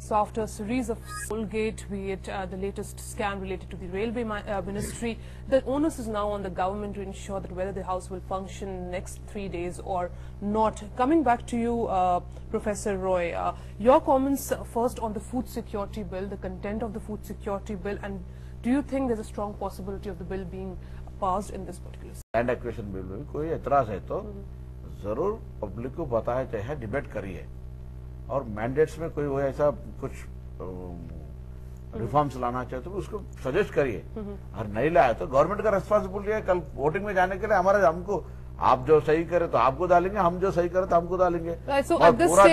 So after a series of Colgate, be it the latest scam related to the railway ministry, the onus is now on the government to ensure that whether the House will function next 3 days or not. Coming back to you, Professor Roy, your comments first on the food security bill, the content of the food security bill, and do you think there's a strong possibility of the bill being passed in this particular land acquisition bill में कोई एतराज है तो जरूर public को बताया चाहे debate करिए और मैंडेट्स में कोई वो ऐसा कुछ रिफॉर्म्स लाना चाहे तो उसको सजेस्ट करिए और नहीं लाया तो गवर्नमेंट का रेस्पॉन्सिबिलिटी है कल वोटिंग में जाने के लिए हमारे हमको आप जो सही करे तो आपको डालेंगे हम जो सही करे तो हमको डालेंगे और पूरा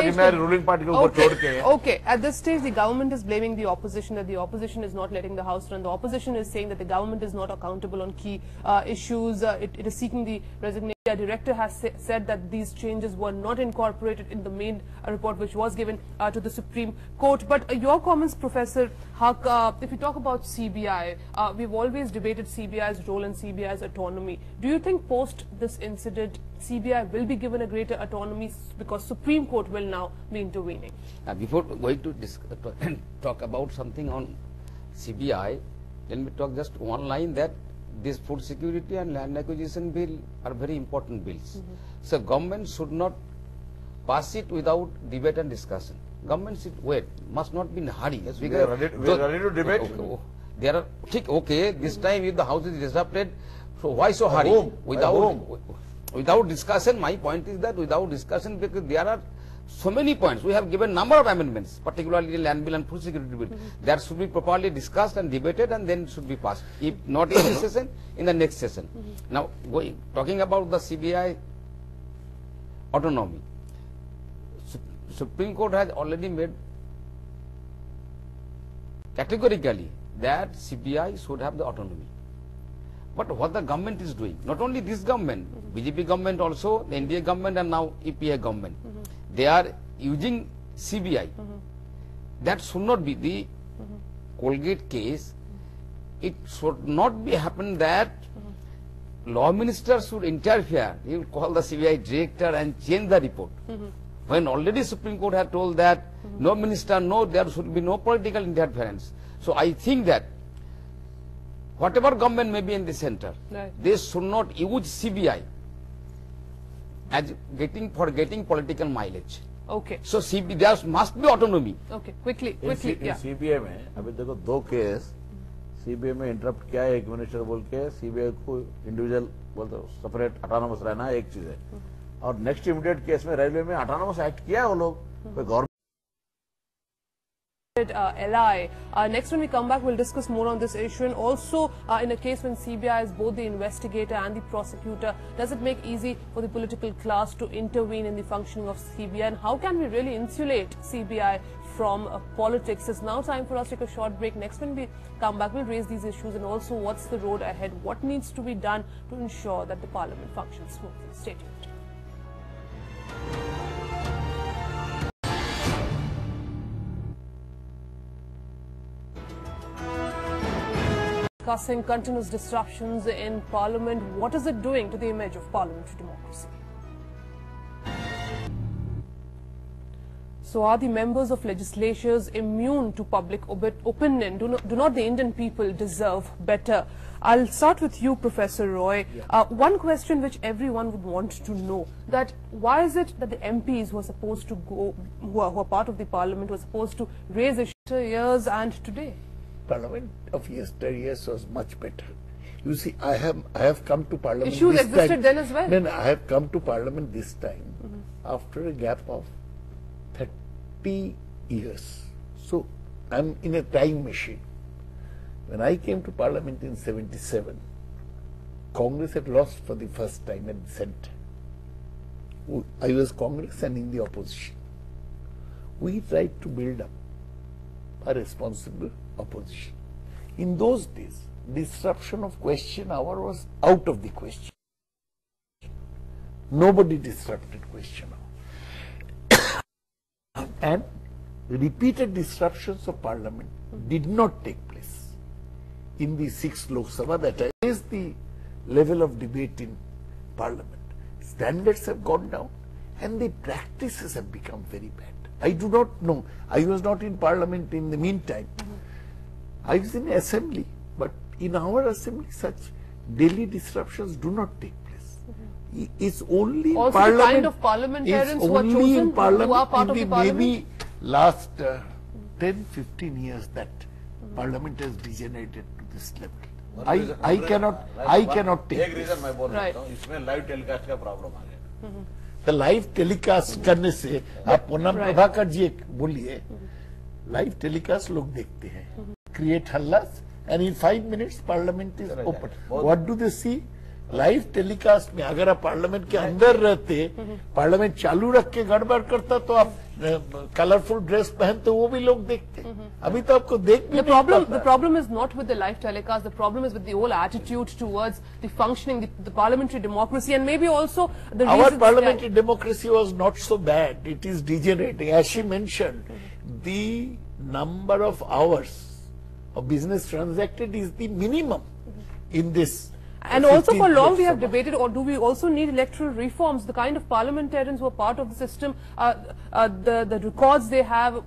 जिम्मेदारी रूलिंग पार्टी के ऊपर छोड़ के Okay, at this stage the government is blaming the opposition that the opposition is not letting the house run. The opposition is saying that the government is not accountable on key issues. It is seeking the resignation. The director has said that these changes were not incorporated in the main report which was given to the Supreme Court. But your comments, Professor Haq, if you talk about CBI, we've always debated CBI's role and CBI's autonomy. Do you think post this incident, CBI will be given a greater autonomy because Supreme Court will now be intervening? Before going to talk about something on CBI, let me talk just one line that this food security and land acquisition bill are very important bills. So government should not pass it without debate and discussion. Government should wait, must not be in a hurry. Yes, we are ready to debate. There are okay. This time if the house is disrupted, so why so hurry? Without discussion. My point is that without discussion, because there are so many points. We have given number of amendments, particularly land bill and food security bill. That should be properly discussed and debated and then should be passed. If not in this session, in the next session. Now, talking about the CBI autonomy, Supreme Court has already made categorically that CBI should have the autonomy. But what the government is doing, not only this government, BJP government also, the NDA government and now EPA government, they are using CBI. That should not be the Colgate case. It should not be happen that law minister should interfere. He will call the CBI director and change the report. When already Supreme Court had told that no minister, no, there should be no political interference. So I think that whatever government may be in the center, they should not use CBI as getting political mileage. Okay. So there must be autonomy. Okay, quickly. Yeah. CBI में अभी देखो दो case CBI में interrupt किया है एक minister बोल के CBI को इंडिविजुअल बोलते सेपरेट ऑटोनोमस रहना है एक चीज है और नेक्स्ट इमीडिएट केस में रेलवे में ऑटोनोमस एक्ट किया है वो लोग कोई government LI. Next when we come back, we'll discuss more on this issue and also in a case when CBI is both the investigator and the prosecutor, does it make easy for the political class to intervene in the functioning of CBI and how can we really insulate CBI from politics? It's now time for us to take a short break. Next when we come back, we'll raise these issues and also what's the road ahead, what needs to be done to ensure that the parliament functions smoothly. Stay tuned. Discussing continuous disruptions in Parliament. What is it doing to the image of parliamentary democracy? So are the members of legislatures immune to public opinion? Do not the Indian people deserve better? I'll start with you, Professor Roy. One question which everyone would want to know, that why is it that the MPs who are supposed to go, who are part of the Parliament, were supposed to raise issues years and today? Parliament of yesteryears was much better. You see, I have come to Parliament. Issues this existed time. then as well. Then I have come to Parliament this time after a gap of 30 years. So I'm in a time machine. When I came to Parliament in '77, Congress had lost for the first time at the centre. I was Congress and in the opposition. We tried to build up a responsible opposition. In those days, disruption of question hour was out of the question. Nobody disrupted question hour. And repeated disruptions of Parliament did not take place in the 6th Lok Sabha. That is the level of debate in Parliament. Standards have gone down and the practices have become very bad. I do not know. I was not in parliament in the meantime. I was in assembly, but in our assembly such daily disruptions do not take place. It's only also parliament. The kind of parliamentarians who are chosen, who are part of the parliament. Maybe last 10-15 years that parliament has degenerated to this level. I cannot take एक this. Reason मैं बोल रहा हूँ, इसमें live telecast का problem आ गया. तो live telecast करने से आप पूनम प्रभाकर जी एक बोलिए, लाइव टेलीकास्ट लोग देखते हैं, क्रिएट हल्लास, and in 5 minutes parliament is open. What do they see? Live telecast में अगर आप पार्लियामेंट के अंदर रहते, पार्लियामेंट चालू रख के गड़बड़ करता तो आप कलरफुल ड्रेस पहनते, वो भी लोग देखते. अभी तो आपको देख भी नहीं पाता. The problem is not with the live telecast. The problem is with the whole attitude towards the functioning, the parliamentary democracy, and maybe also the our parliamentary democracy was not so bad. It is degenerating. As she mentioned, the number of hours of business transacted is the minimum in this. And also for long we have debated, or do we also need electoral reforms? The kind of parliamentarians who are part of the system, the records they have,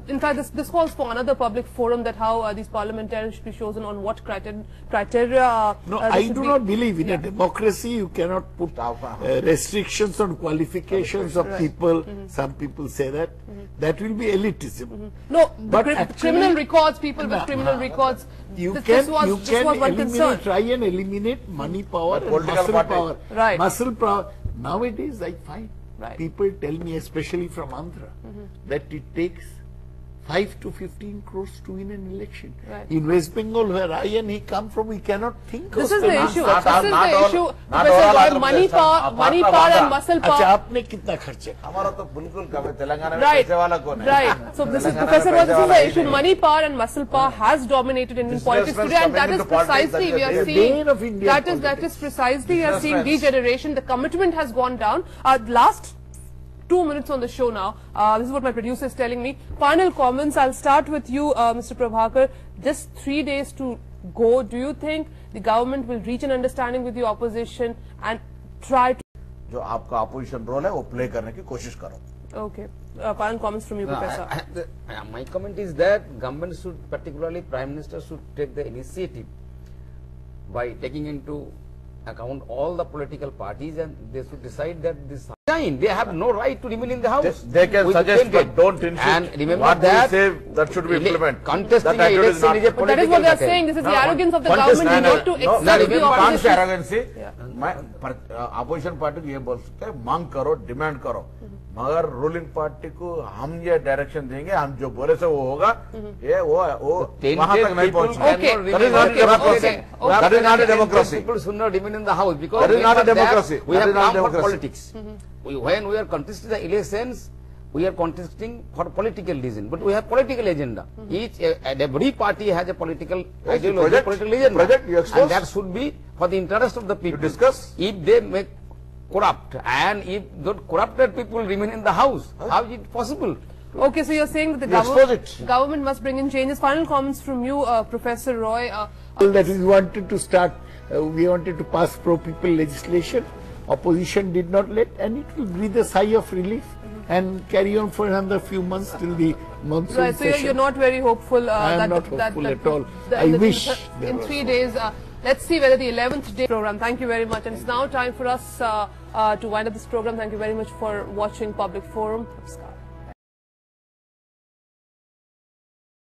in fact this calls for another public forum, that how these parliamentarians should be chosen, on what criteria. No, I do not believe in a democracy you cannot put restrictions on qualifications of people. Some people say that. That will be elitism. No, but criminal records, people with criminal records. You can eliminate, try and eliminate money power and muscle power. Right. Muscle power. Nowadays I find Right. people tell me, especially from Andhra, that it takes 5 to 15 crores to win an election. Right. In West Bengal, where I and he come from, we cannot think This of is the spending issue. such- This is the issue. Professor Roy, money power and muscle अच्छा, power. आपने कितना खर्चे? हमारा तो बिल्कुल कम है. तेलंगाना में Right, पैसे वाला कौन है? right. So this is Professor Roy, this is the issue. Money power and muscle power has dominated Indian politics today, and that is precisely we are seeing. Of Indian That is precisely we are seeing degeneration. The commitment has gone down. Last 2 minutes on the show now. This is what my producer is telling me. Final comments. I'll start with you, Mr. Prabhakar. Just 3 days to go. Do you think the government will reach an understanding with the opposition and try to? जो आपका opposition role है वो play करने की कोशिश करो. Okay. Final comments from you, Professor. My comment is that government should, particularly Prime Minister, should take the initiative by taking into account all the political parties, and they should decide that this time they have no right to remain in the house. They can suggest, but don't insist. And remember what that we say, that should be implemented. Contesting That an election is a But political that is what they are matter. saying. This is the arrogance of the contest- government not to accept the opposition. arrogancy. मैं opposition party को ये बोल सकते हैं, मांग करो, demand करो, मगर रूलिंग पार्टी को हम ये डायरेक्शन देंगे, हम जो बोले से वो होगा. ये वो वहां तक नहीं पहुंचना. That is not democracy. That is not a democracy. People should not remain in the house because That is not a democracy. we That have is not come for democracy. politics. When we are contesting the elections, we are contesting for political reason, but we have political agenda. Every party has a political ideology, political agenda, and that should be for the interest of the people. You discuss. If they make corrupt, and if those corrupted people remain in the house, how is it possible? Okay, so you're saying that the government must bring in changes. Final comments from you, Professor Roy. That we wanted to start, we wanted to pass pro-people legislation. Opposition did not let, and it will breathe a sigh of relief and carry on for another few months till the monsoon Right, so session. you're not very hopeful. I am not hopeful at all. I wish there in was 3 days. Let's see whether the 11th day program. Thank you very much, and it's now time for us to wind up this program. Thank you very much for watching Public Forum. Namaskar.